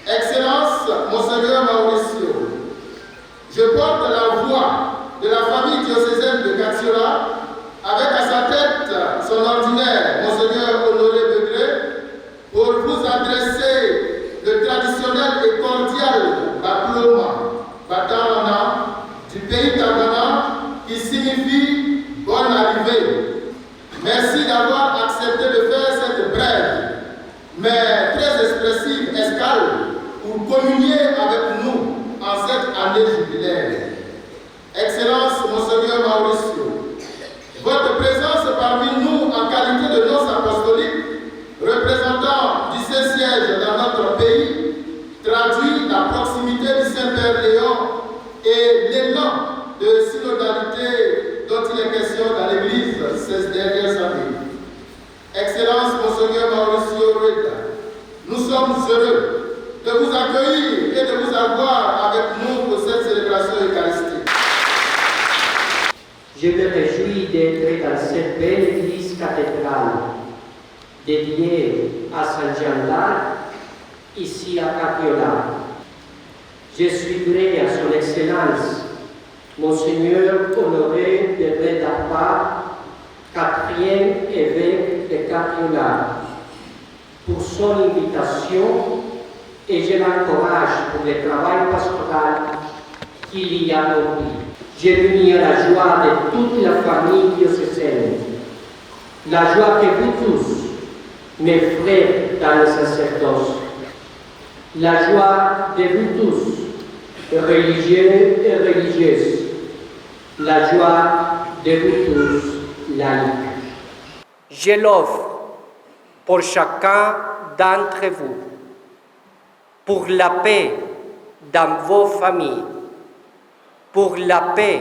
Excellence, Monseigneur Mauricio, je porte la voix de la famille diocésaine de Catiola avec à sa tête son ordinaire, Monseigneur Honoré Begré, pour vous adresser le traditionnel et cordial Bakloma, Batalana, du pays Tagana, qui signifie bonne arrivée. Merci d'avoir accepté de faire cette brève, mais très expressive escale pour communier avec nous en cette année jubilaire. Excellence, Monseigneur Mauricio, votre présence parmi nous en qualité de nonce apostolique, représentant du Saint-Siège dans notre pays, traduit la proximité du Saint-Père Léon et l'élan de synodalité dont il est question dans l'Église ces dernières années. Excellence, Monseigneur Mauricio Reda, nous sommes heureux de vous accueillir et de vous avoir avec nous pour cette célébration eucharistique. Je me réjouis d'être dans cette belle église cathédrale dédiée à Saint-Jean d'Arc, ici à Catiola. Je suis gré à son Excellence, Monseigneur Honoré de Redapa, 4e évêque de Catiola, pour son invitation et je l'encourage pour le travail pastoral qu'il y a accompli. J'ai réuni la joie de toute la famille diocésaine, la joie que vous tous, mes frères dans le sacerdoce, la joie de vous tous, religieux et religieuses, la joie de vous tous, laïcs. Je l'offre pour chacun d'entre vous, pour la paix dans vos familles, pour la paix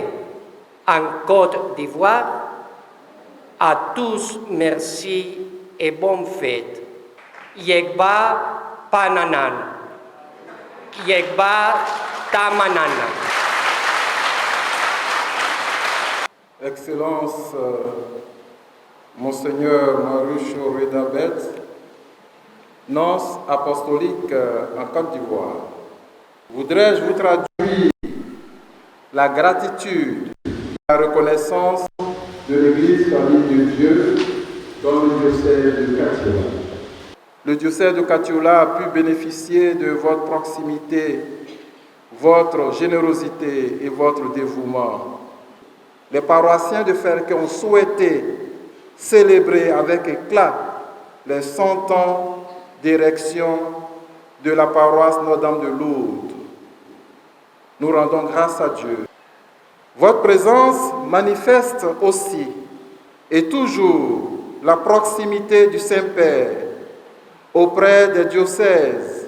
en Côte d'Ivoire. À tous, merci et bonne fête. Yegba Pananan. Yegba Tamanana. Excellence, Monseigneur Mauricio Redabet, nonce apostolique en Côte d'Ivoire. Voudrais-je vous traduire la gratitude, la reconnaissance de l'Église famille de Dieu dans le diocèse de Catiola. Le diocèse de Catiola a pu bénéficier de votre proximité, votre générosité et votre dévouement. Les paroissiens de Ferquet ont souhaité célébrer avec éclat les 100 ans d'érection de la paroisse Notre-Dame de Lourdes. Nous rendons grâce à Dieu. Votre présence manifeste aussi et toujours la proximité du Saint-Père auprès des diocèses,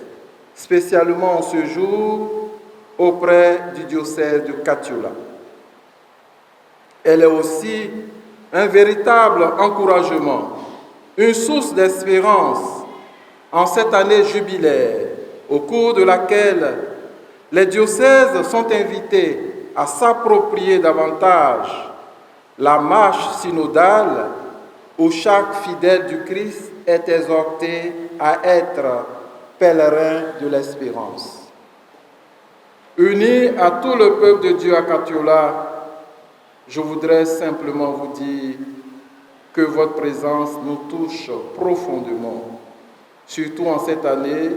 spécialement en ce jour auprès du diocèse de Catiola. Elle est aussi un véritable encouragement, une source d'espérance en cette année jubilaire, au cours de laquelle les diocèses sont invités à s'approprier davantage la marche synodale où chaque fidèle du Christ est exhorté à être pèlerins de l'espérance. Unis à tout le peuple de Dieu à Katiola, je voudrais simplement vous dire que votre présence nous touche profondément, surtout en cette année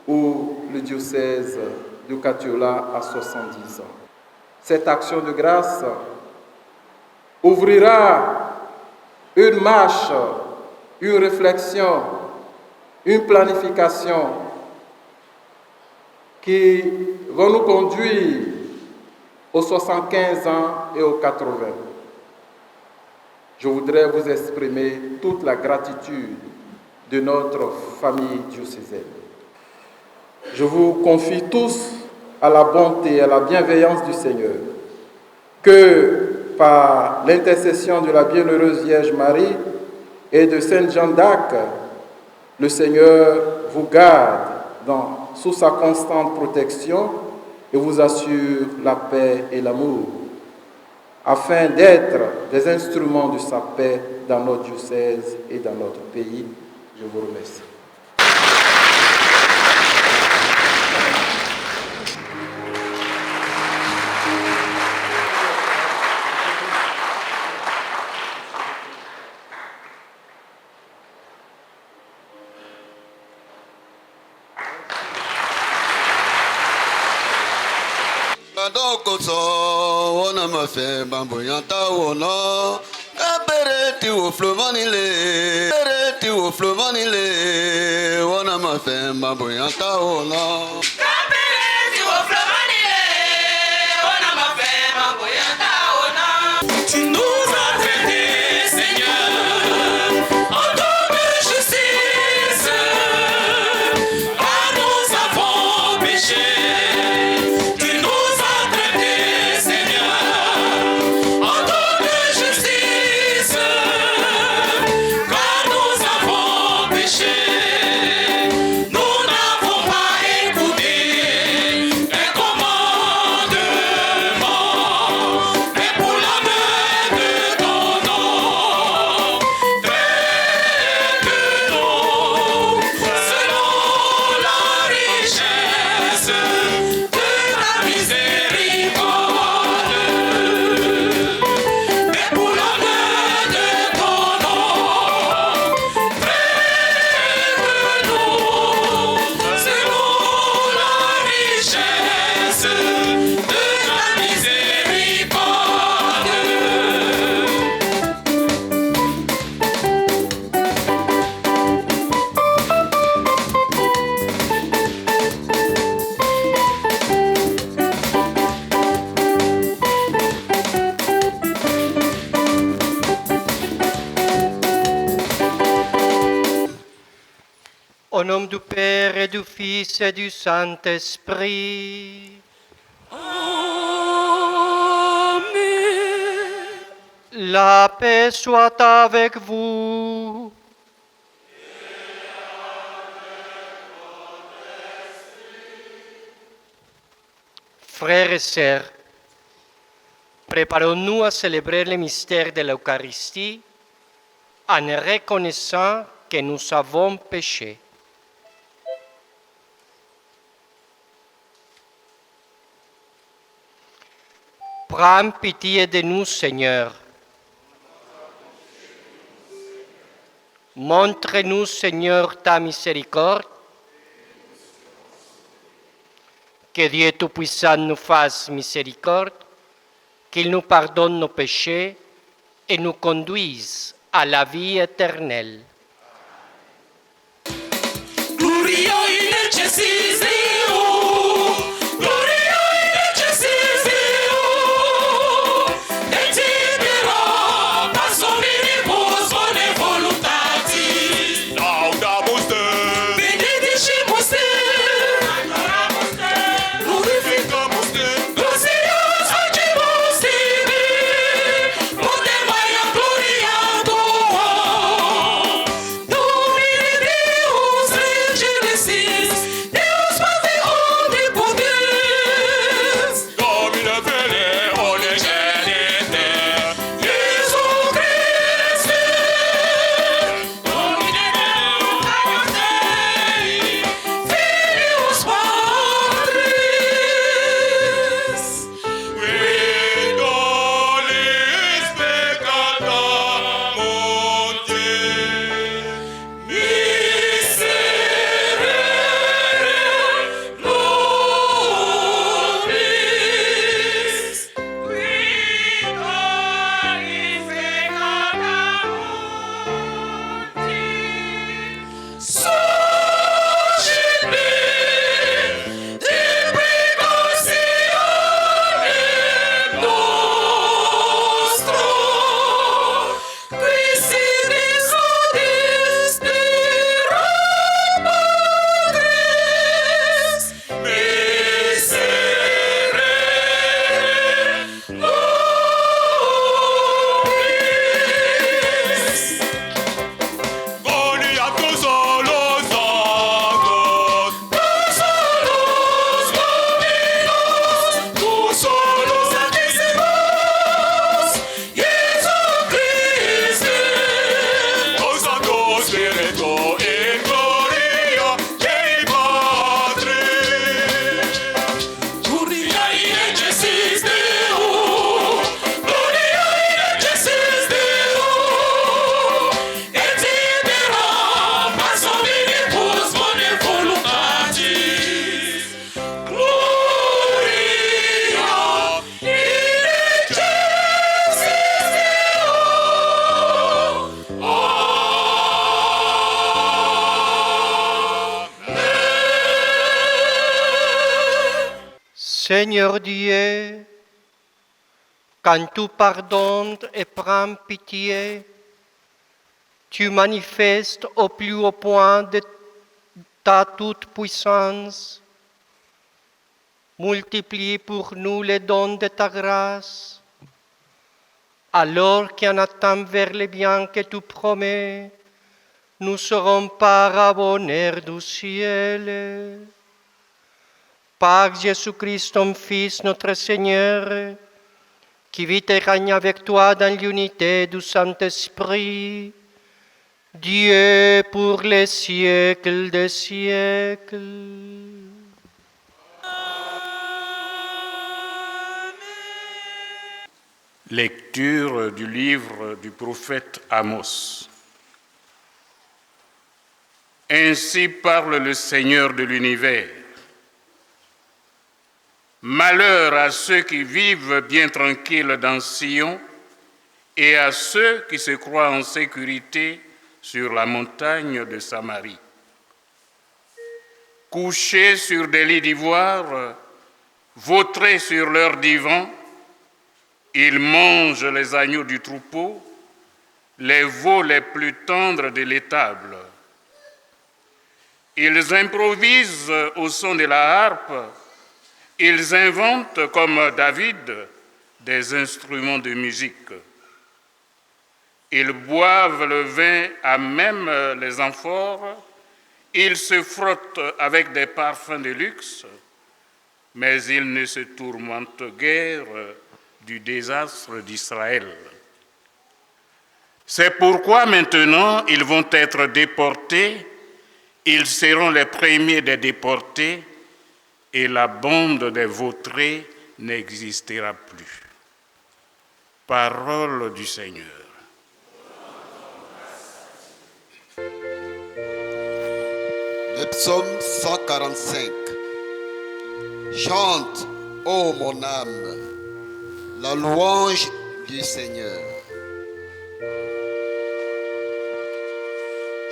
où le diocèse de Katiola a 70 ans. Cette action de grâce ouvrira une marche, une réflexion, une planification qui vont nous conduire aux 75 ans et aux 80. Je voudrais vous exprimer toute la gratitude de notre famille diocésaine. Je vous confie tous à la bonté et à la bienveillance du Seigneur, que par l'intercession de la bienheureuse Vierge Marie et de Sainte Jeanne d'Arc, le Seigneur vous garde sous sa constante protection et vous assure la paix et l'amour, afin d'être des instruments de sa paix dans notre diocèse et dans notre pays. Je vous remercie. Tu nous as traités, Seigneur, en don de justice, car nous avons péché. Tu nous as traités, Seigneur, en don de justice, car nous avons péché. Nous n'avons pas écouté les commandements, mais pour l'honneur de ton nom, traite-nous selon la richesse de ta miséricorde. Mais pour l'honneur de ton nom, traite-nous selon la richesse de ta miséricorde. Au nom du Père et du Fils et du Saint-Esprit. Amen. La paix soit avec vous. Frères et sœurs, préparons-nous à célébrer le mystère de l'Eucharistie en reconnaissant que nous avons péché. Prends pitié de nous, Seigneur. Montre-nous, Seigneur, ta miséricorde. Que Dieu Tout-Puissant nous fasse miséricorde, qu'il nous pardonne nos péchés et nous conduise à la vie éternelle. Gloria in excelsis Deo, Gloria in excelsis Deo, et libera passom viribus bone voluntatis. Laudamus Te, benedicimus Te, adoramus Te, glorificamus Te, glorious agimus Tibi, modem gloria Tua. Seigneur Dieu, quand tu pardonnes et prends pitié, tu manifestes au plus haut point de ta toute-puissance. Multiplie pour nous les dons de ta grâce, alors qu'en attend vers le bien que tu promets, nous serons parabonnés du ciel. Par Jésus-Christ, ton Fils, notre Seigneur, qui vit et règne avec toi dans l'unité du Saint-Esprit, Dieu pour les siècles des siècles. Lecture du livre du prophète Amos. Ainsi parle le Seigneur de l'univers. Malheur à ceux qui vivent bien tranquilles dans Sion et à ceux qui se croient en sécurité sur la montagne de Samarie. Couchés sur des lits d'ivoire, vautrés sur leurs divans, ils mangent les agneaux du troupeau, les veaux les plus tendres de l'étable. Ils improvisent au son de la harpe, ils inventent comme David des instruments de musique. Ils boivent le vin à même les amphores, ils se frottent avec des parfums de luxe, mais ils ne se tourmentent guère du désastre d'Israël. C'est pourquoi maintenant ils vont être déportés, ils seront les premiers des déportés, et la bande des vautrés n'existera plus. Parole du Seigneur. Le psaume 145. Chante, ô mon âme, la louange du Seigneur.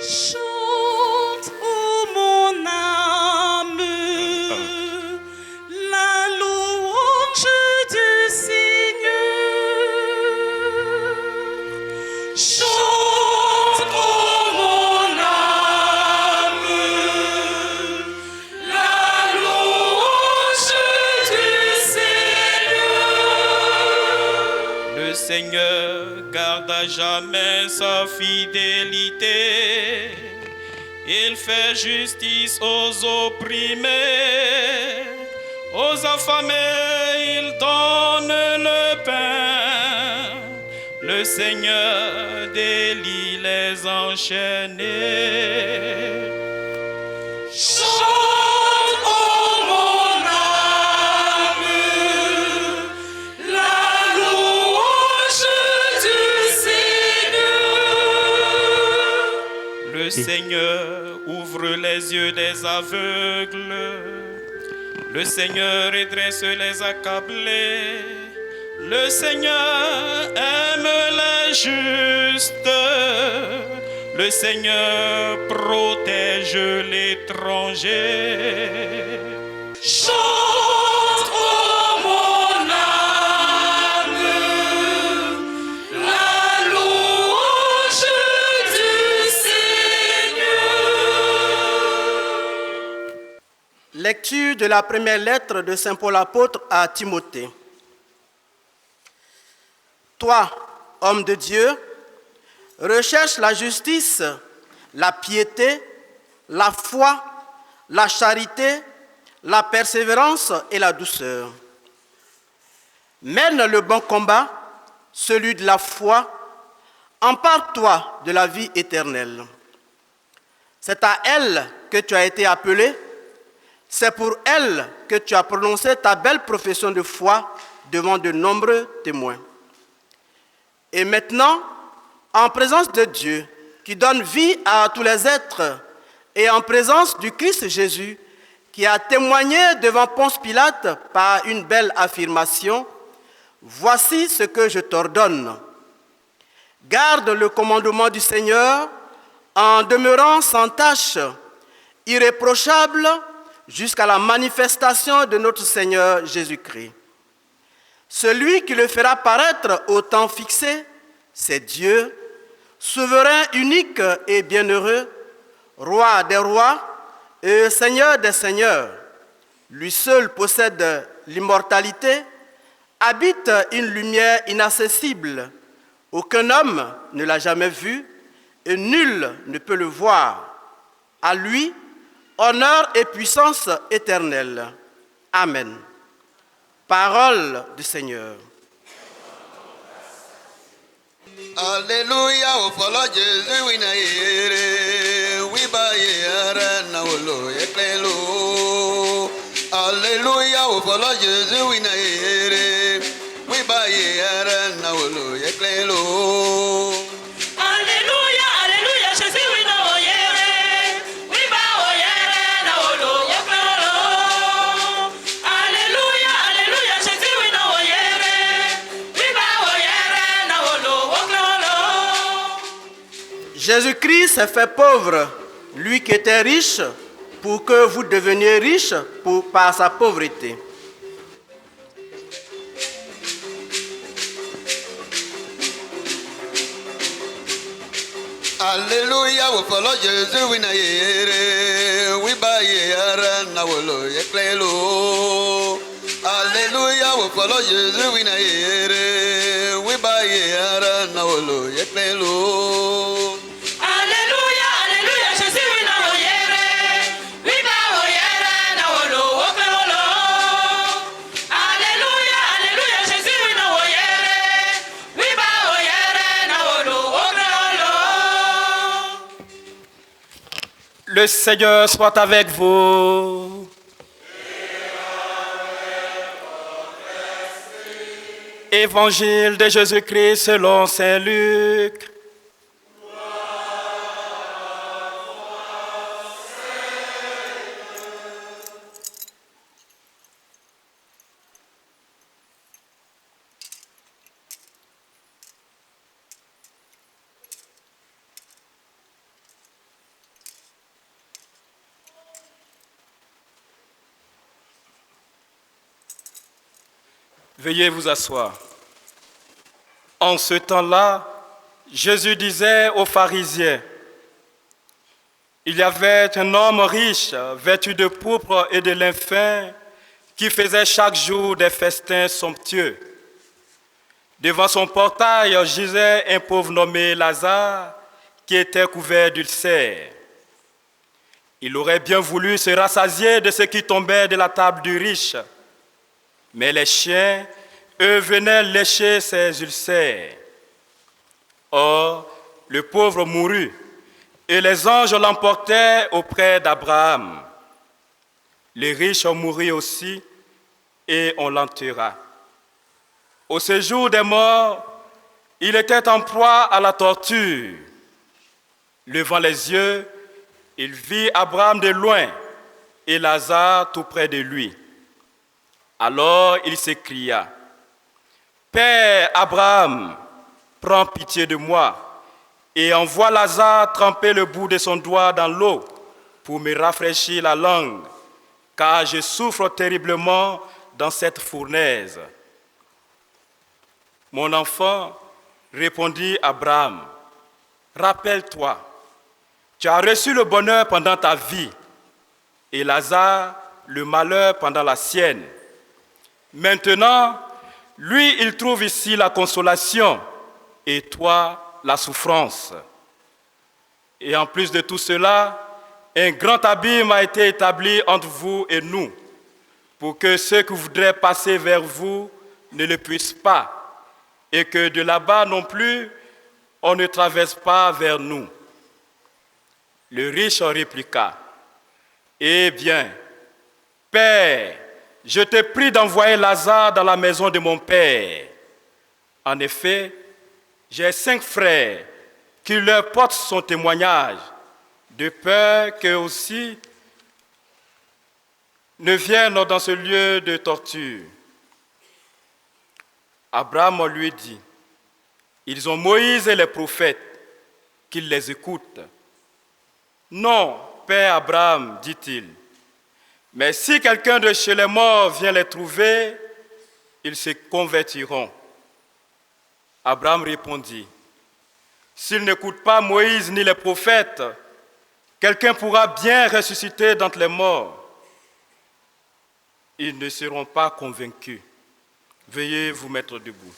Chante, ô mon âme, la louange du Seigneur. Chante, ô mon âme, la louange du Seigneur. Le Seigneur garde à jamais sa fidélité. Il fait justice aux opprimés, aux affamés il donne le pain. Le Seigneur délie les enchaînés. Chante, ô mon âme, la louange du Seigneur. Le Seigneur ouvre les yeux des aveugles. Le Seigneur redresse les accablés. Le Seigneur aime les justes. Le Seigneur protège l'étranger. Chante, ô mon âme, la louange du Seigneur. Lecture de la première lettre de Saint Paul apôtre à Timothée. Toi, homme de Dieu, recherche la justice, la piété, la foi, la charité, la persévérance et la douceur. Mène le bon combat, celui de la foi, empare-toi de la vie éternelle. C'est à elle que tu as été appelé, c'est pour elle que tu as prononcé ta belle profession de foi devant de nombreux témoins. Et maintenant, en présence de Dieu, qui donne vie à tous les êtres, et en présence du Christ Jésus, qui a témoigné devant Ponce Pilate par une belle affirmation, voici ce que je t'ordonne. Garde le commandement du Seigneur en demeurant sans tache, irréprochable, jusqu'à la manifestation de notre Seigneur Jésus-Christ. Celui qui le fera paraître au temps fixé, c'est Dieu, souverain, unique et bienheureux, roi des rois et Seigneur des seigneurs. Lui seul possède l'immortalité, habite une lumière inaccessible. Aucun homme ne l'a jamais vu et nul ne peut le voir. À lui, honneur et puissance éternelle. Amen. Parole du Seigneur. Alléluia, au follow Jésus, oui, naïre, oui, baïre, naolo, éclairlo. Alléluia, au follow Jésus, oui, naïre, oui, baïre, naolo, éclairlo. Alléluia, Alléluia, Jésus, oui, naoyere, oui, baoyere, naolo, yeklolo. Alléluia, Alléluia, Jésus, oui, naoyere, oui, baoyere, naolo, woklolo. Jésus-Christ s'est fait pauvre, lui qui était riche, pour que vous deveniez riches par sa pauvreté. Alléluia, au follow Jésus, oui, naïre, oui, baïre, naolo, éclairlo. Alléluia, au follow Jésus, oui, naïre, oui, baïre, naolo, éclairlo. Alléluia, Alléluia, Jésus, oui, naoyere, oui, baoyere, naolo, woklolo. Alléluia, Alléluia, Jésus, oui, naoyere, oui, baoyere, naolo, woklolo. Le Seigneur soit avec vous. Évangile de Jésus-Christ selon saint Luc. Veuillez vous asseoir. En ce temps-là, Jésus disait aux pharisiens, il y avait un homme riche, vêtu de pourpre et de lin fin, qui faisait chaque jour des festins somptueux. Devant son portail gisait un pauvre nommé Lazare, qui était couvert d'ulcères. Il aurait bien voulu se rassasier de ce qui tombait de la table du riche, mais les chiens, eux, venaient lécher ses ulcères. Or, le pauvre mourut, et les anges l'emportaient auprès d'Abraham. Le riche mourut aussi, et on l'enterra. Au séjour des morts, il était en proie à la torture. Levant les yeux, il vit Abraham de loin, et Lazare tout près de lui. Alors il s'écria, « Père Abraham, prends pitié de moi et envoie Lazare tremper le bout de son doigt dans l'eau pour me rafraîchir la langue, car je souffre terriblement dans cette fournaise. » Mon enfant, répondit Abraham, « Rappelle-toi, tu as reçu le bonheur pendant ta vie et Lazare le malheur pendant la sienne. Maintenant, lui, il trouve ici la consolation et toi, la souffrance. Et en plus de tout cela, un grand abîme a été établi entre vous et nous, pour que ceux qui voudraient passer vers vous ne le puissent pas, et que de là-bas non plus, on ne traverse pas vers nous. » Le riche répliqua, « Eh bien, Père, je te prie d'envoyer Lazare dans la maison de mon père. En effet, j'ai 5 frères qui leur portent son témoignage, de peur qu'eux aussi ne viennent dans ce lieu de torture. » Abraham lui dit, « Ils ont Moïse et les prophètes, qu'ils les écoutent. » « Non, Père Abraham, dit-il, Mais si quelqu'un de chez les morts vient les trouver, ils se convertiront. Abraham répondit, s'ils n'écoutent pas Moïse ni les prophètes, quelqu'un pourra bien ressusciter d'entre les morts. Ils ne seront pas convaincus. Veuillez vous mettre debout.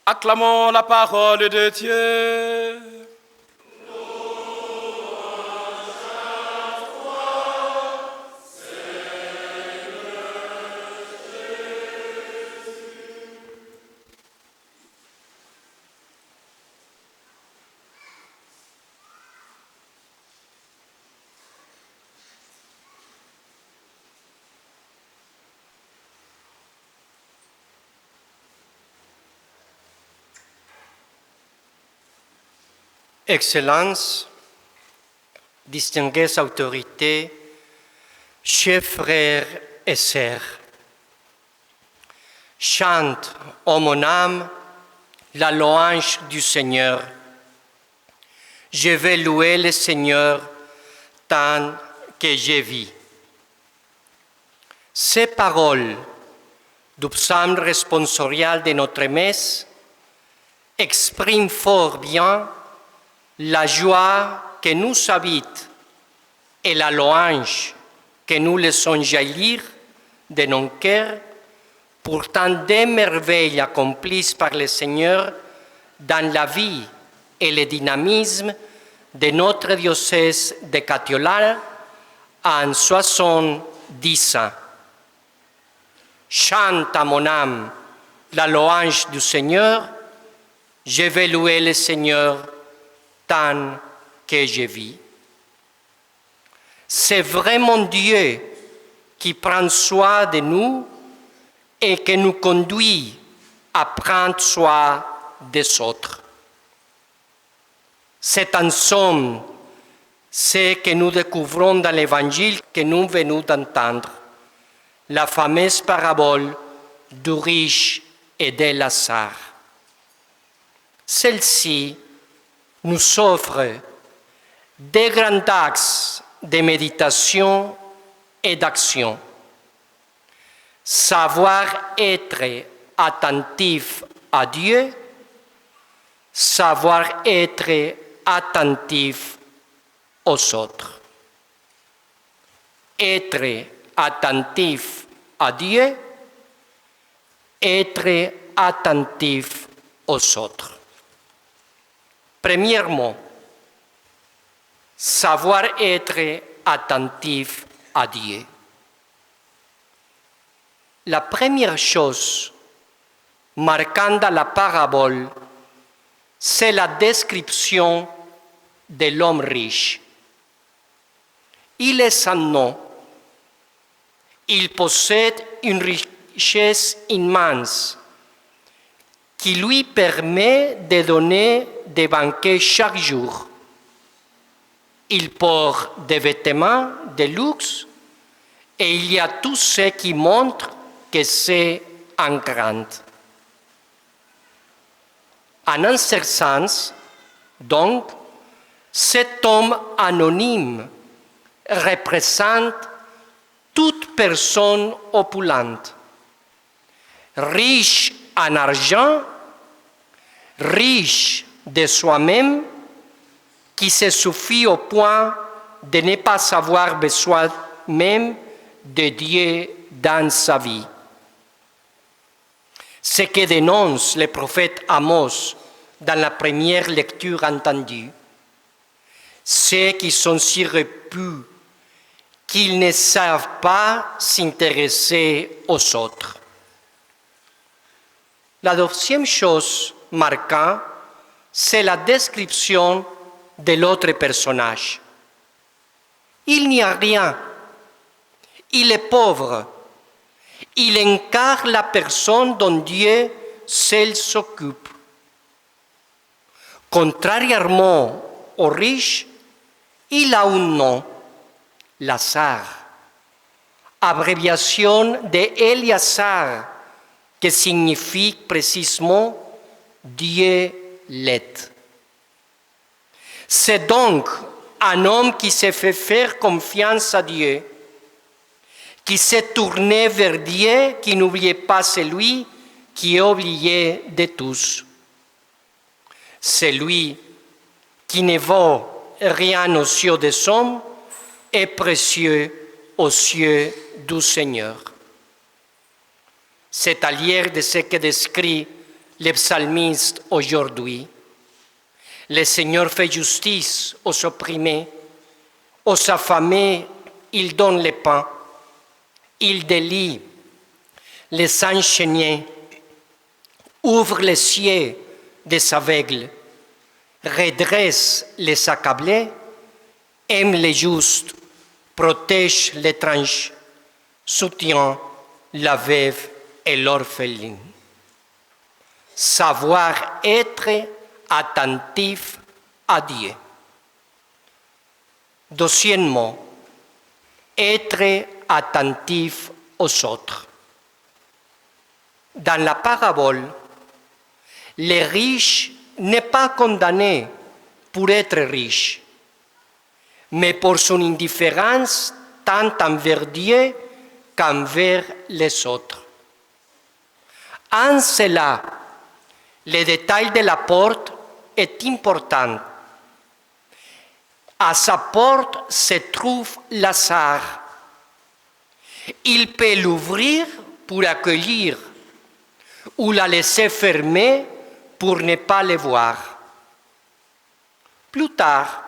Acclamons la parole de Dieu. Excellences, distinguées autorités, chers frères et sœurs, chante, ô mon âme, la louange du Seigneur. Je vais louer le Seigneur tant que je vis. Ces paroles du psaume responsorial de notre messe expriment fort bien la joie que nous habite et la louange que nous laissons jaillir de nos cœurs pour tant de merveilles accomplies par le Seigneur dans la vie et le dynamisme de notre diocèse de Cathiola en 70 ans. Chante à mon âme la louange du Seigneur, je vais louer le Seigneur tant que je vis. C'est vraiment Dieu qui prend soin de nous et qui nous conduit à prendre soin des autres. C'est en somme ce que nous découvrons dans l'évangile que nous venons d'entendre, la fameuse parabole du riche et de Lazare. Celle-ci nous offre des grands axes de méditation et d'action. Savoir être attentif à Dieu, savoir être attentif aux autres. Être attentif à Dieu, être attentif aux autres. Premièrement, savoir être attentif à Dieu. La première chose marquant dans la parabole, c'est la description de l'homme riche. Il est sans nom. Il possède une richesse immense qui lui permet de donner des banquets chaque jour. Il porte des vêtements de luxe et il y a tout ce qui montre que c'est un grand. En un certain sens, donc, cet homme anonyme représente toute personne opulente, riche en argent, riche de soi-même, qui se suffit au point de ne pas avoir besoin même de Dieu dans sa vie. Ce que dénonce le prophète Amos dans la première lecture entendue, ceux qui sont si repus qu'ils ne savent pas s'intéresser aux autres. La deuxième chose marquante, c'est la description de l'autre personnage. Il n'y a rien. Il est pauvre. Il incarne la personne dont Dieu seul s'occupe. Contrairement au riche, il a un nom, Lazare, abréviation de Eliasar, qui signifie précisément Dieu l'aide. C'est donc un homme qui s'est fait faire confiance à Dieu, qui s'est tourné vers Dieu, qui n'oubliait pas celui qui est oublié de tous. Celui qui ne vaut rien aux yeux des hommes est précieux aux yeux du Seigneur. C'est à l'ère de ce que décrit le psalmiste aujourd'hui. Le Seigneur fait justice aux opprimés, aux affamés, il donne le pain, il délie les enchaînés, ouvre les cieux des aveugles, redresse les accablés, aime les justes, protège l'étrange, soutient la veuve et l'orpheline. Savoir être attentif à Dieu. Deuxièmement, être attentif aux autres. Dans la parabole, le riche n'est pas condamné pour être riche, mais pour son indifférence tant envers Dieu qu'envers les autres. En cela, le détail de la porte est important. À sa porte se trouve Lazare. Il peut l'ouvrir pour accueillir ou la laisser fermée pour ne pas le voir. Plus tard,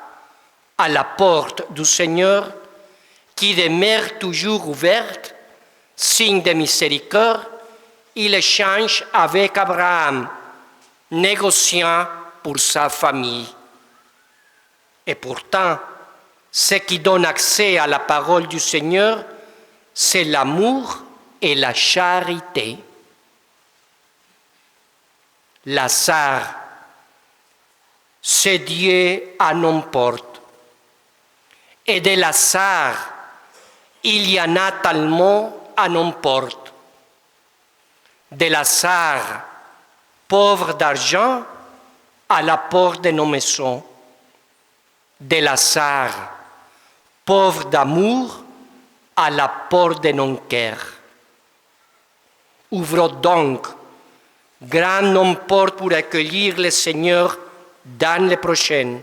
à la porte du Seigneur, qui demeure toujours ouverte, signe de miséricorde, il échange avec Abraham, négociant pour sa famille. Et pourtant, ce qui donne accès à la parole du Seigneur, c'est l'amour et la charité. Lazare, c'est Dieu à n'importe. Et de Lazare, il y en a tellement à n'importe. De Lazare, pauvre d'argent, à la porte de nos maisons. De Lazare, pauvre d'amour, à la porte de nos cœurs. Ouvrons donc grand nombre pour accueillir le Seigneur dans le prochain,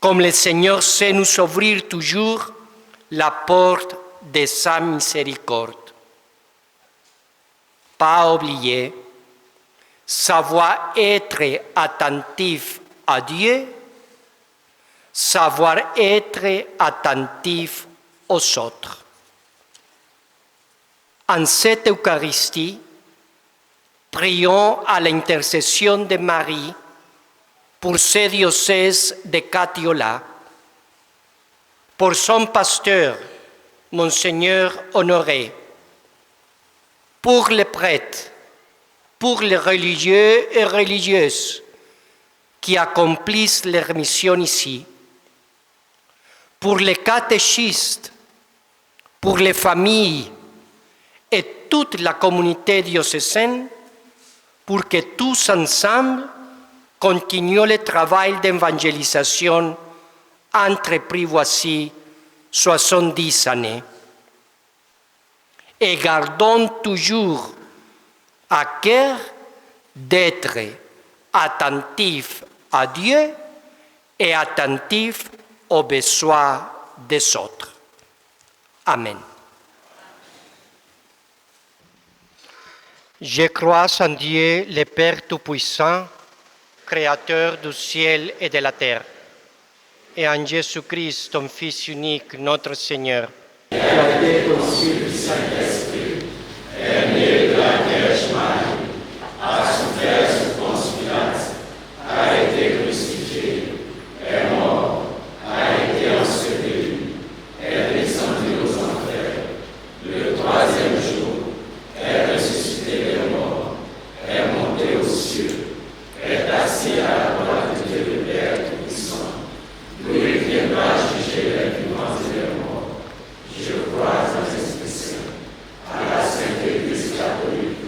comme le Seigneur sait nous ouvrir toujours la porte de sa miséricorde. Pas oublier, savoir être attentif à Dieu, savoir être attentif aux autres. En cette Eucharistie, prions à l'intercession de Marie pour ce diocèse de Catiola, pour son pasteur, Monseigneur Honoré, pour les prêtres, pour les religieux et religieuses qui accomplissent leur mission ici, pour les catéchistes, pour les familles et toute la communauté diocésaine, pour que tous ensemble continuions le travail d'évangélisation entrepris voici 70 années. Et gardons toujours à cœur d'être attentifs à Dieu et attentifs aux besoins des autres. Amen. Je crois en Dieu, le Père Tout-Puissant, Créateur du ciel et de la terre, et en Jésus-Christ, ton Fils unique, notre Seigneur, qui a été conçu du Saint-Esprit, est né de la Vierge Marie, a souffert sous Ponce Pilate, a été crucifié, est mort, a été enseveli, est descendu aux enfers, le troisième jour, est ressuscité des morts, est monté aux cieux, est assis à la droite de Dieu le Père Tout-Puissant, d'où il viendra juger les vivants et les morts. Je crois en l'Esprit Saint, à la Sainte Église catholique,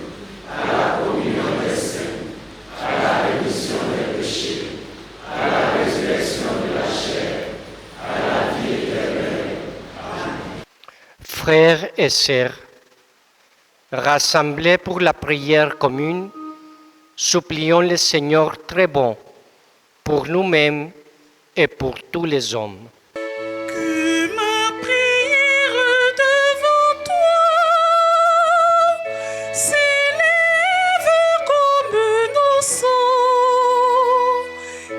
Frères et sœurs, rassemblés pour la prière commune, supplions le Seigneur très bon pour nous-mêmes et pour tous les hommes. Que ma prière devant toi s'élève comme un encens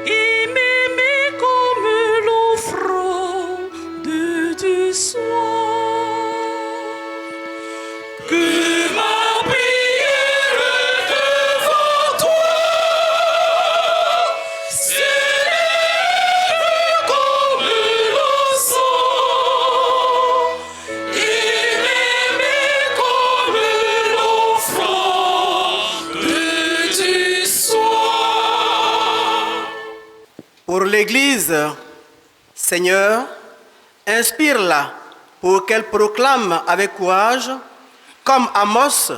et m'aimer comme l'offrande du soir. Que ma prière devant toi s'élève comme l'encens et m'aimer comme l'offrande du soir. Pour l'Église, Seigneur, inspire-la pour qu'elle proclame avec courage, comme Amos,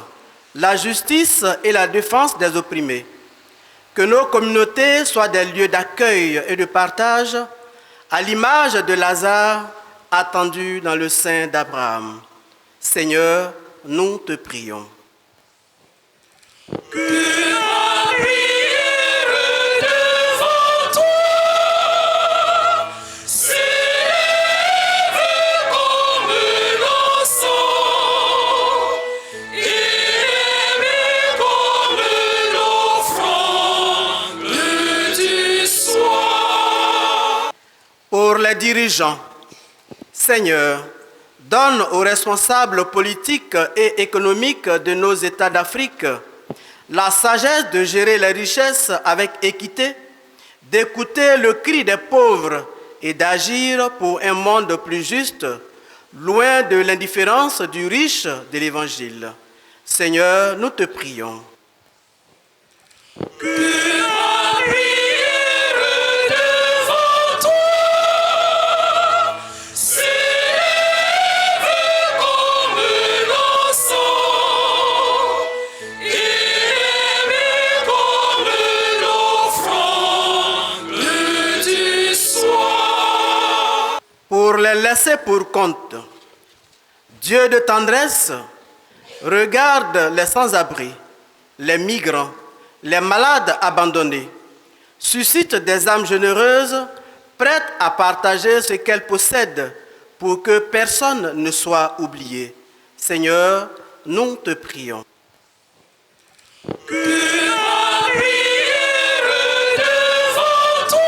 la justice et la défense des opprimés. Que nos communautés soient des lieux d'accueil et de partage, à l'image de Lazare attendu dans le sein d'Abraham. Seigneur, nous te prions. Que ma prière devant toi s'élève comme l'encens et m'aimer comme l'offrande du soir. Pour les dirigeants, Seigneur, donne aux responsables politiques et économiques de nos États d'Afrique la sagesse de gérer les richesses avec équité, d'écouter le cri des pauvres et d'agir pour un monde plus juste, loin de l'indifférence du riche de l'Évangile. Seigneur, nous te prions. Que ma prière devant toi s'élève comme l'encens et m'aimer comme l'offrande du soir. Pour les laisser pour compte, Dieu de tendresse, regarde les sans-abri, les migrants, les malades abandonnés. Suscite des âmes généreuses, prêtes à partager ce qu'elles possèdent pour que personne ne soit oublié. Seigneur, nous te prions. Que ma prière devant toi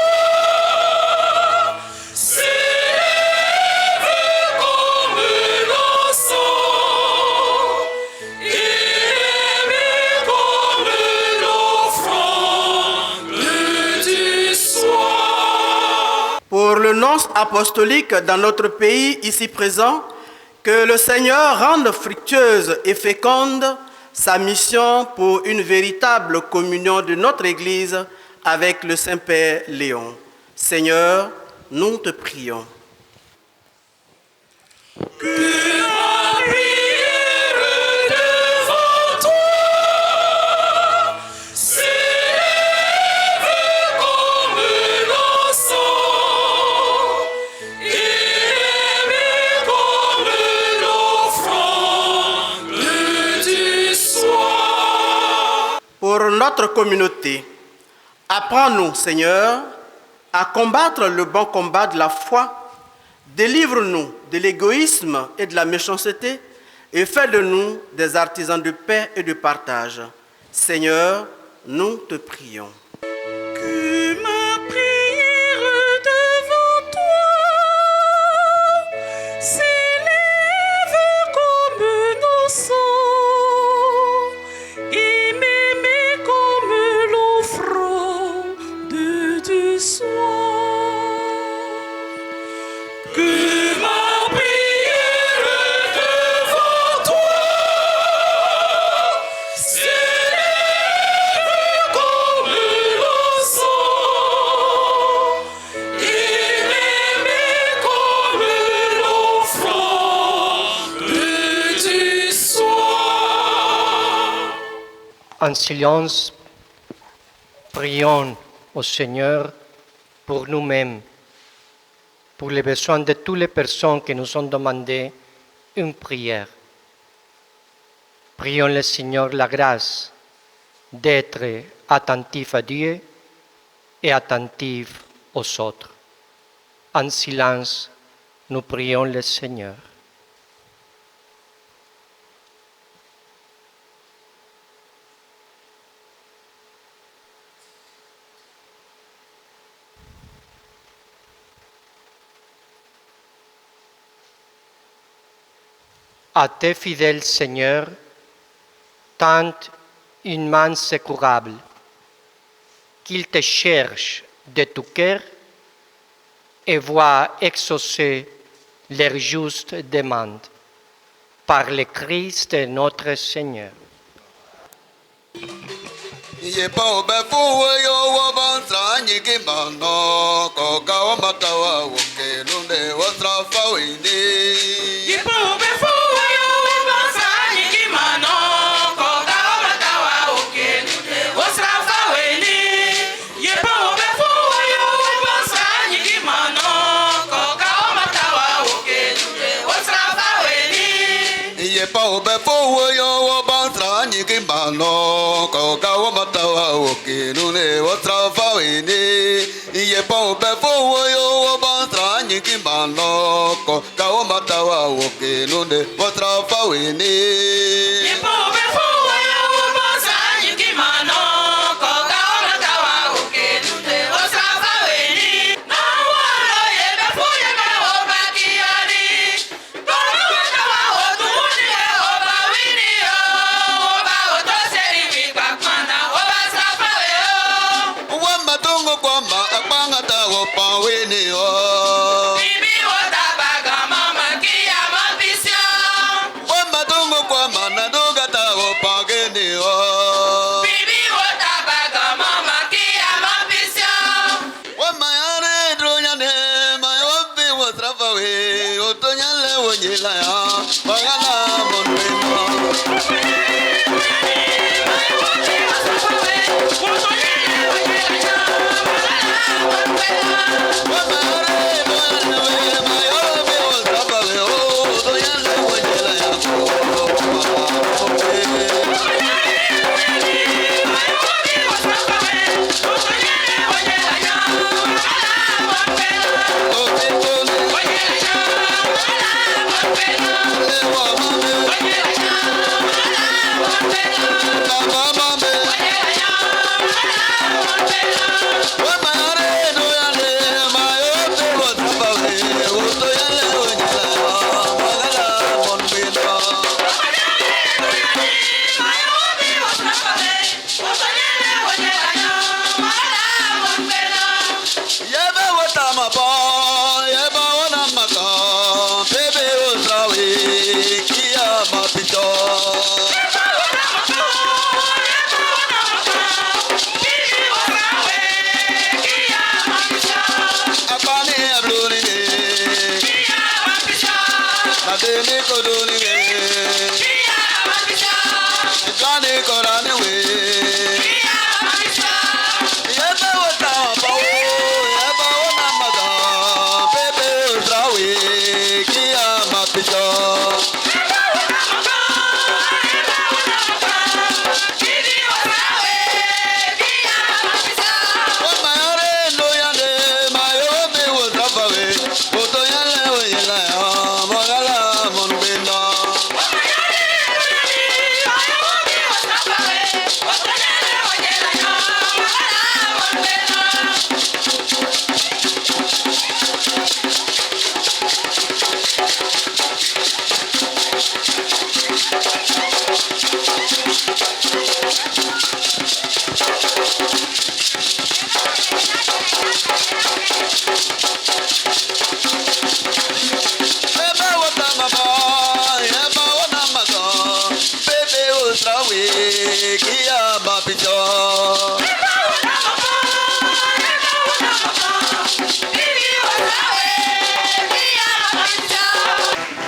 s'élève comme l'encens et m'aimer comme l'offrande du soir. Pour le nonce apostolique dans notre pays ici présent, que le Seigneur rende fructueuse et féconde sa mission pour une véritable communion de notre Église avec le Saint-Père Léon. Seigneur, nous te prions. Que ma prière devant toi s'élève comme l'encens et m'aimer comme l'offrande du soir. Pour notre communauté, apprends-nous, Seigneur, à combattre le bon combat de la foi. Délivre-nous de l'égoïsme et de la méchanceté et fais de nous des artisans de paix et de partage. Seigneur, nous te prions. Que ma prière devant toi s'élève comme un encens et m'aimer comme l'offrande du soir. Que ma prière devant toi s'élève comme l'encens et m'aimer comme l'offrande du soir. En silence, prions au Seigneur pour nous-mêmes, pour les besoins de toutes les personnes qui nous ont demandé une prière. Prions le Seigneur la grâce d'être attentif à Dieu et attentif aux autres. En silence, nous prions le Seigneur. À tes fidèles, Seigneur, tente une main secourable, qu'ils te cherchent de tout cœur et voient exaucer leurs justes demandes. Par le Christ notre Seigneur.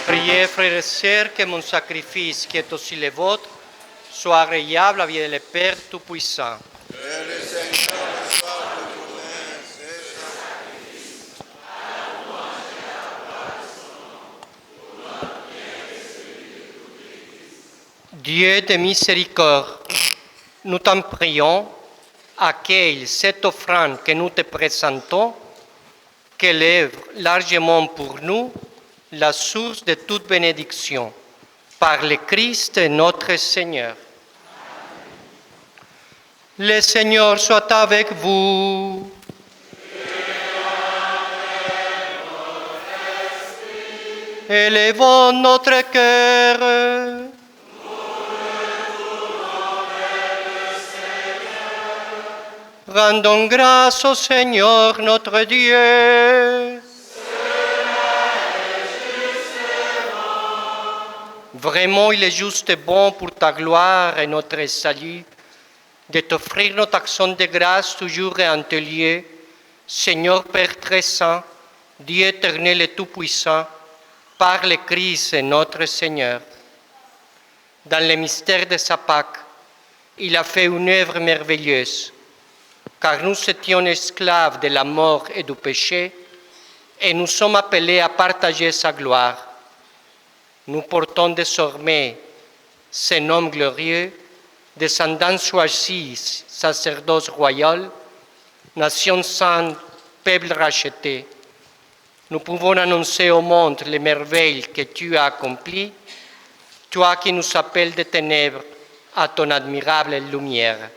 Priez, frères et sœurs, que mon sacrifice, qui est aussi le vôtre, soit agréable à Dieu le Père Tout-Puissant. Dieu de miséricorde, nous t'en prions, accueille cette offrande que nous te présentons, qu'elle œuvre largement pour nous la source de toute bénédiction, par le Christ notre Seigneur. Le Seigneur soit avec vous. Élevons notre cœur. Rendons grâce au Seigneur notre Dieu. Vraiment, il est juste et bon pour ta gloire et notre salut de t'offrir notre action de grâce toujours et en tes lieux, Seigneur Père très saint, Dieu éternel et tout-puissant, par le Christ notre Seigneur. Dans le mystère de sa Pâque, il a fait une œuvre merveilleuse, car nous étions esclaves de la mort et du péché, et nous sommes appelés à partager sa gloire. Nous portons désormais ce nom glorieux, descendants choisis, sacerdoce royal, nation sainte, peuple racheté. Nous pouvons annoncer au monde les merveilles que tu as accomplies, toi qui nous appelles des ténèbres à ton admirable lumière.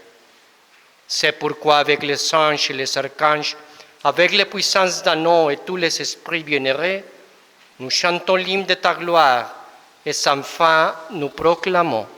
C'est pourquoi avec les anges et les archanges, avec les puissances d'anneaux et tous les esprits bienheureux, nous chantons l'hymne de ta gloire et sans fin nous proclamons.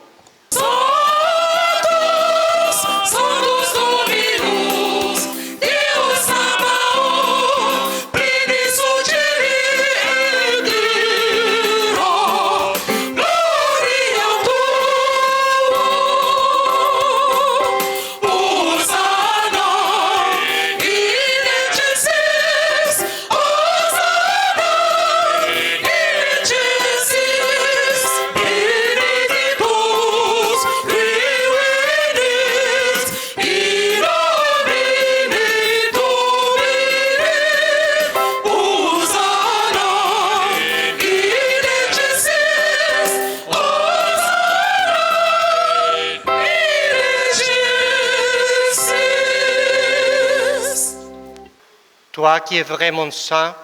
Toi qui es vraiment saint,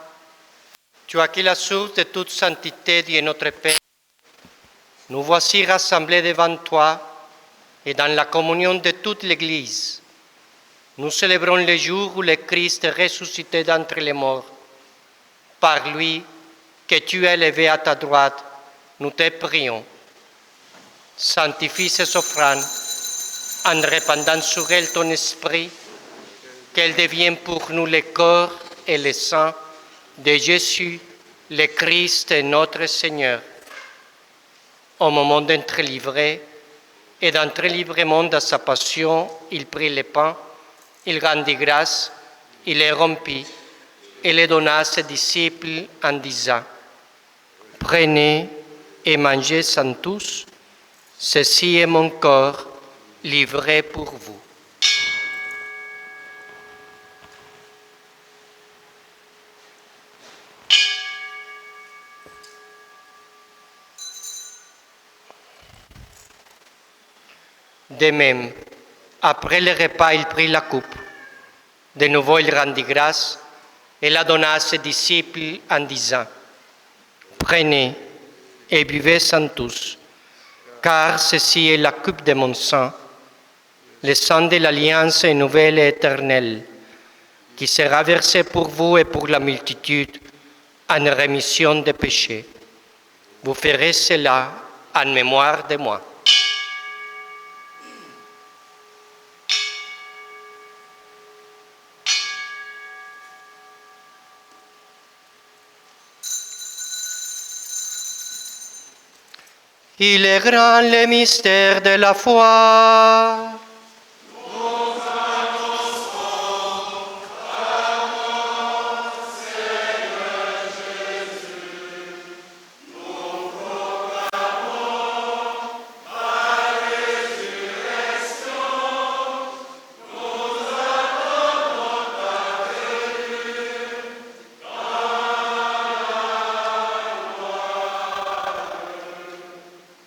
toi qui es la source de toute sainteté, Dieu notre Père, nous voici rassemblés devant toi et dans la communion de toute l'Église. Nous célébrons le jour où le Christ est ressuscité d'entre les morts. Par lui, que tu es élevé à ta droite, nous te prions. Sanctifie ces offrandes en répandant sur elles ton esprit, qu'elle devienne pour nous le corps et le sang de Jésus, le Christ et notre Seigneur. Au moment d'être livré et d'entrer librement dans sa passion, il prit le pain, il rendit grâce, il les rompit et les donna à ses disciples en disant: Prenez et mangez-en tous, ceci est mon corps livré pour vous. De même, après le repas, il prit la coupe. De nouveau, il rendit grâce et la donna à ses disciples en disant: Prenez et buvez-en tous, car ceci est la coupe de mon sang, le sang de l'alliance nouvelle et éternelle, qui sera versé pour vous et pour la multitude en rémission des péchés. Vous ferez cela en mémoire de moi. Il est grand le mystère de la foi.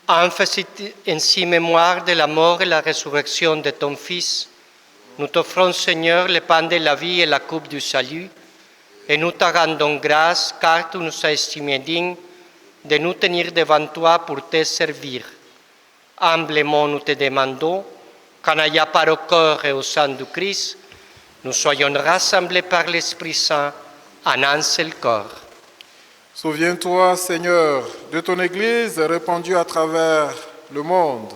En faisant ainsi mémoire de la mort et la résurrection de ton Fils, nous t'offrons, Seigneur, le pain de la vie et la coupe du salut, et nous te rendons grâce car tu nous as estimés dignes de nous tenir devant toi pour te servir. Humblement nous te demandons qu'en ayant par au corps et au sang du Christ, nous soyons rassemblés par l'Esprit Saint en un seul corps. Souviens-toi, Seigneur, de ton Église répandue à travers le monde.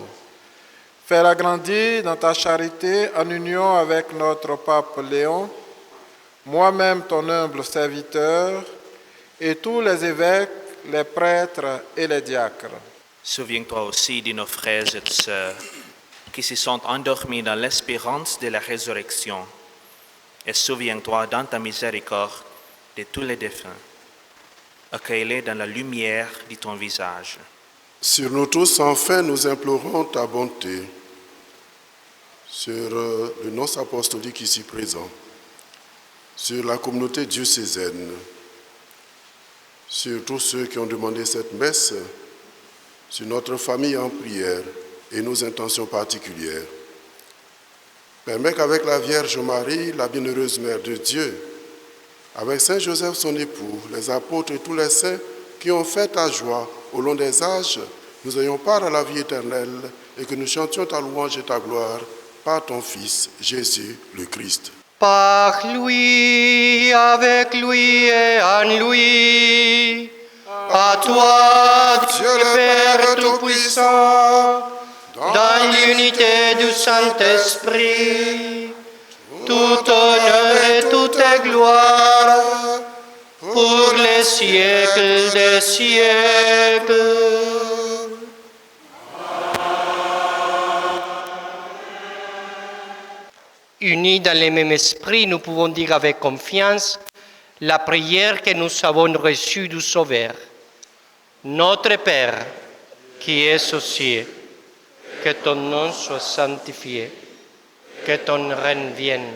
Fais-la grandir dans ta charité en union avec notre pape Léon, moi-même ton humble serviteur, et tous les évêques, les prêtres et les diacres. Souviens-toi aussi de nos frères et sœurs qui se sont endormis dans l'espérance de la résurrection. Et souviens-toi dans ta miséricorde de tous les défunts. Accueille-les dans la lumière de ton visage. Sur nous tous, enfin, nous implorons ta bonté. Sur le nonce apostolique ici présent, sur la communauté diocésaine, sur tous ceux qui ont demandé cette messe, sur notre famille en prière et nos intentions particulières. Permets qu'avec la Vierge Marie, la bienheureuse Mère de Dieu, avec Saint Joseph son époux, les apôtres et tous les saints qui ont fait ta joie au long des âges, nous ayons part à la vie éternelle et que nous chantions ta louange et ta gloire par ton Fils, Jésus le Christ. Par lui, avec lui et en lui, à toi, Dieu le Père Tout-Puissant, dans l'unité du Saint-Esprit, tout honneur et toute gloire, pour les siècles des siècles. Unis dans le même esprit, nous pouvons dire avec confiance la prière que nous avons reçue du Sauveur. Notre Père, qui es aux cieux, que ton nom soit sanctifié, que ton règne vienne,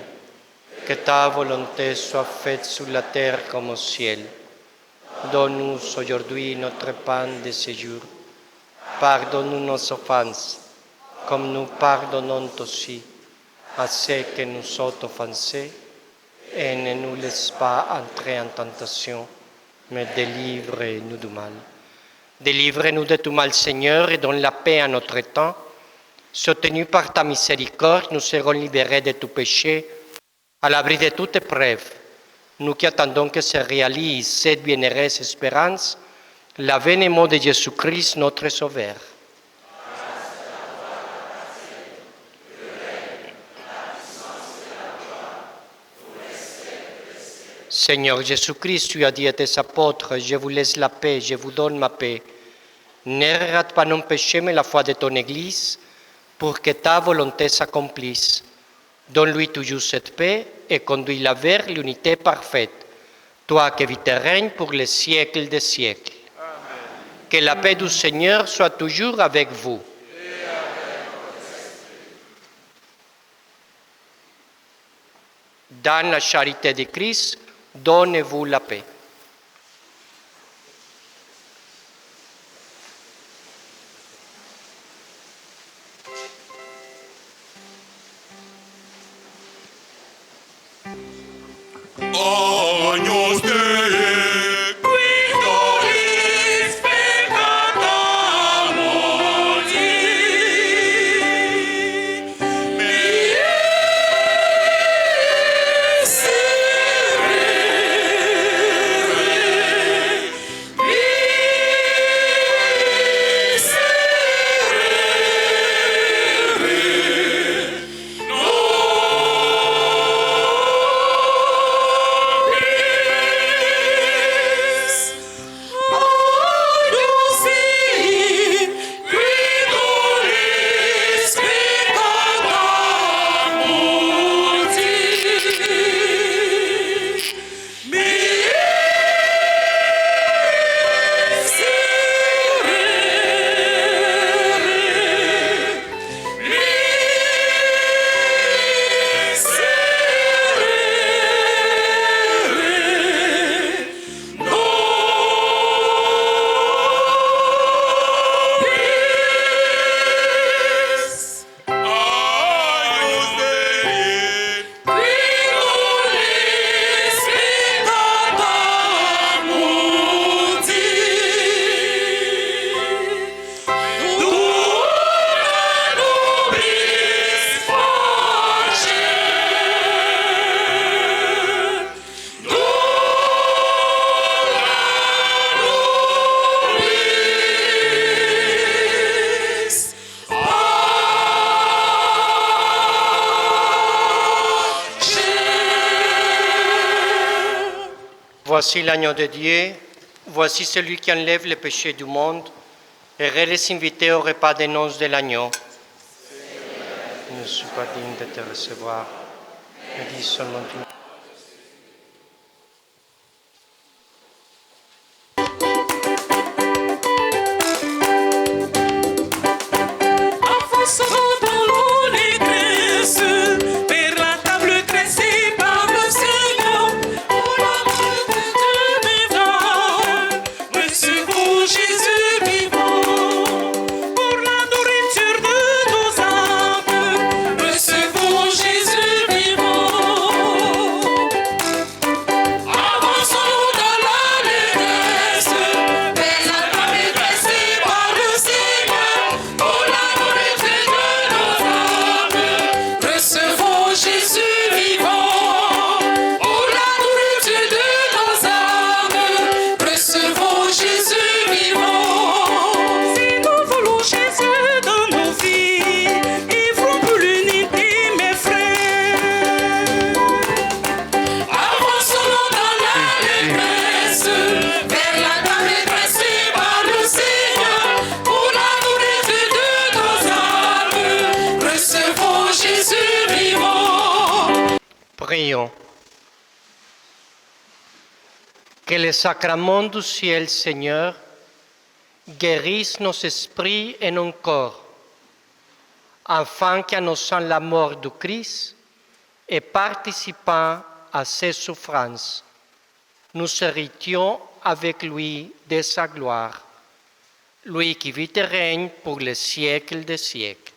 que ta volonté soit faite sur la terre comme au ciel. Donne-nous aujourd'hui notre pain de ce jour. Pardonne-nous nos offenses, comme nous pardonnons aussi à ceux qui nous ont offensés, et ne nous laisse pas entrer en tentation, mais délivre-nous du mal. Délivre-nous de tout mal, Seigneur, et donne la paix à notre temps. Soutenus par ta miséricorde, nous serons libérés de tout péché, à l'abri de toute épreuve. Nous qui attendons que se réalise cette bienheureuse espérance, l'avènement de Jésus-Christ, notre Sauveur. Seigneur Jésus-Christ, tu as dit à tes apôtres, je vous laisse la paix, je vous donne ma paix. Ne rate pas non péché, mais la foi de ton Église, pour que ta volonté s'accomplisse. Donne-lui toujours cette paix et conduis-la vers l'unité parfaite, toi qui vis et règnes pour les siècles des siècles. Amen. Que la paix du Seigneur soit toujours avec vous. Et avec votre esprit. Dans la charité de Christ, donnez-vous la paix. Agnus Dei, qui tollis peccata mundi, miserere, Voici l'agneau de Dieu, voici celui qui enlève les péchés du monde. Heureux les invités au repas des noces de l'agneau. Je ne suis pas digne de te recevoir, mais dis seulement une Prions. Que les sacrements du ciel, Seigneur, guérissent nos esprits et nos corps, afin qu'annonçant la mort du Christ et participant à ses souffrances, nous héritions avec lui de sa gloire, lui qui vit et règne pour les siècles des siècles.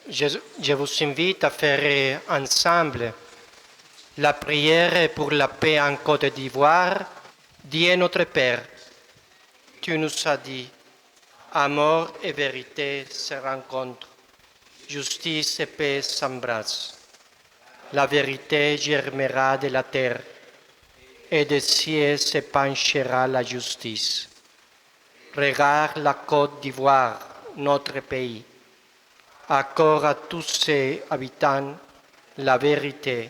Je vous invite à faire ensemble la prière pour la paix en Côte d'Ivoire. Dieu notre Père, tu nous as dit, amour et vérité se rencontrent, justice et paix s'embrassent. La vérité germera de la terre, et des cieux se penchera la justice. Regarde la Côte d'Ivoire, notre pays. Accorde à tous ses habitants la vérité.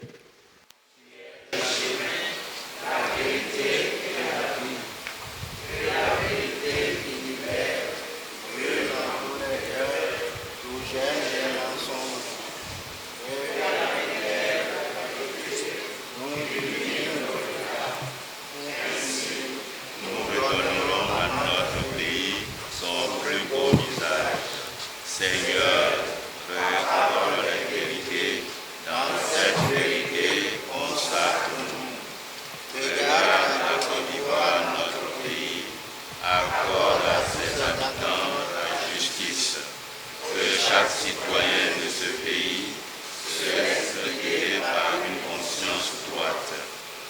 Seigneur, fais la vérité, dans cette vérité, consacre-nous. Regarde la Côte d'Ivoire, notre pays, accorde à ses habitants la justice. Que chaque citoyen de ce pays se laisse guider par une conscience droite.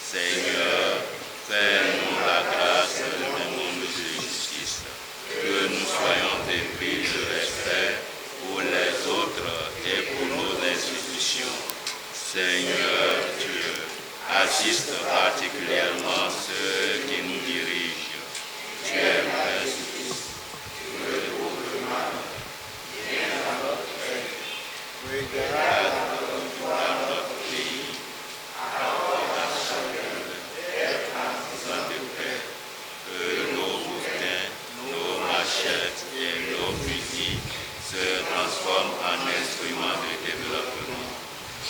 Seigneur, fais-nous la grâce d'un monde de justice. Que nous soyons épris de respect pour les autres et pour nos institutions. Seigneur Dieu, assiste particulièrement ceux qui nous dirigent. Tu es prince, le gouvernement, viens à notre aide. Regarde notre pays, accorde à chacun d'être artisan de paix. Que nos bouquins, nos machettes et nos fusils se transforment en instruments de développement.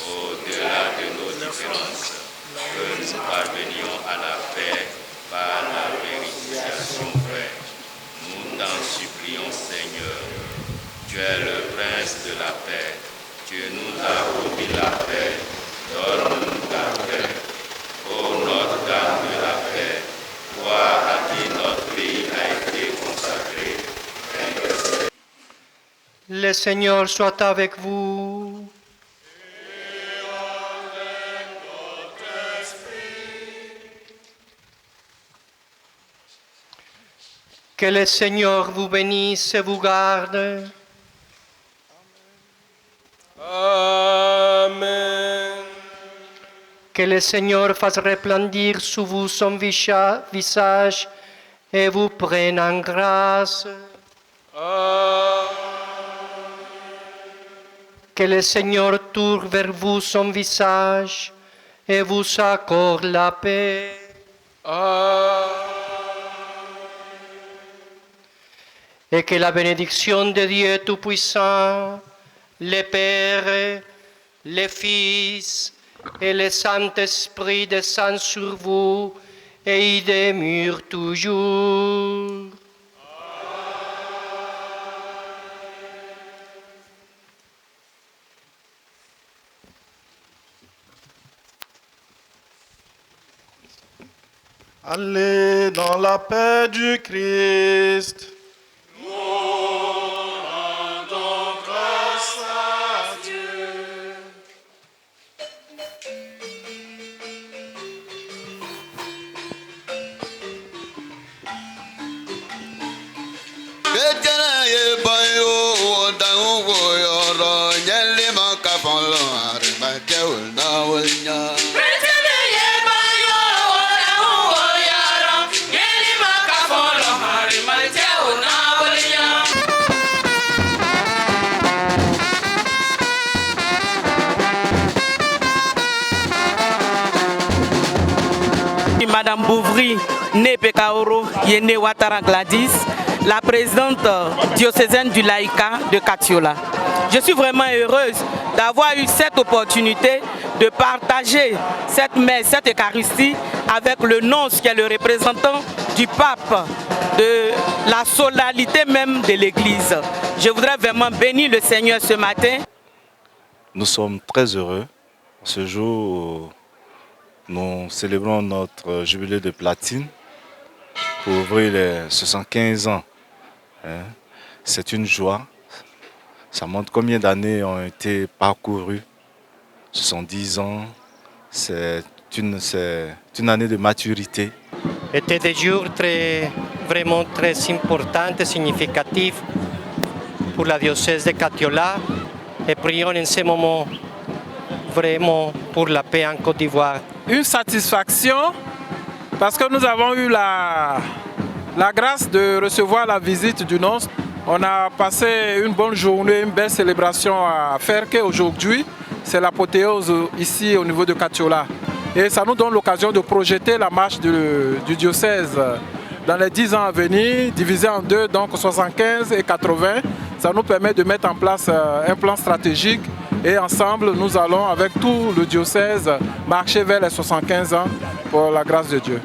Au-delà de nos différences, que nous parvenions à la paix par la vérification vraie. Nous t'en supplions, Seigneur. Tu es le prince de la paix. Tu nous as promis la paix. Donne-nous ta paix. Ô Notre-Dame de la paix, toi à qui notre pays a été consacré. Le Seigneur soit avec vous. Que le Seigneur vous bénisse et vous garde. Amen. Que le Seigneur fasse resplendir sur vous son visage et vous prenne en grâce. Amen. Que le Seigneur tourne vers vous son visage et vous accorde la paix. Et que la bénédiction de Dieu Tout-Puissant, le Père, le Fils et le Saint-Esprit descendent sur vous et y demeurent toujours. Allez dans la paix du Christ. Nous rendons grâce à Dieu. Madame Bouvry, née Pekaoro, Yene Ouattara Gladys, la présidente diocésaine du Laïka de Katiola. Je suis vraiment heureuse d'avoir eu cette opportunité de partager cette messe, cette Eucharistie avec le nonce qui est le représentant du pape, de la solennité même de l'Église. Je voudrais vraiment bénir le Seigneur ce matin. Nous sommes très heureux ce jour. Nous célébrons notre jubilé de platine pour ouvrir les 75 ans. C'est une joie. Ça montre combien d'années ont été parcourues. 70 ans, c'est une année de maturité. C'était des jours vraiment très importants et significatifs pour la diocèse de Katiola et prions en ce moment vraiment pour la paix en Côte d'Ivoire. Une satisfaction parce que nous avons eu la grâce de recevoir la visite du nonce. On a passé une bonne journée, une belle célébration à Ferke aujourd'hui. C'est l'apothéose ici au niveau de Katiola. Et ça nous donne l'occasion de projeter la marche du diocèse dans les 10 ans à venir, divisé en deux, donc 75 et 80. Ça nous permet de mettre en place un plan stratégique et ensemble, nous allons avec tout le diocèse marcher vers les 75 ans pour la grâce de Dieu.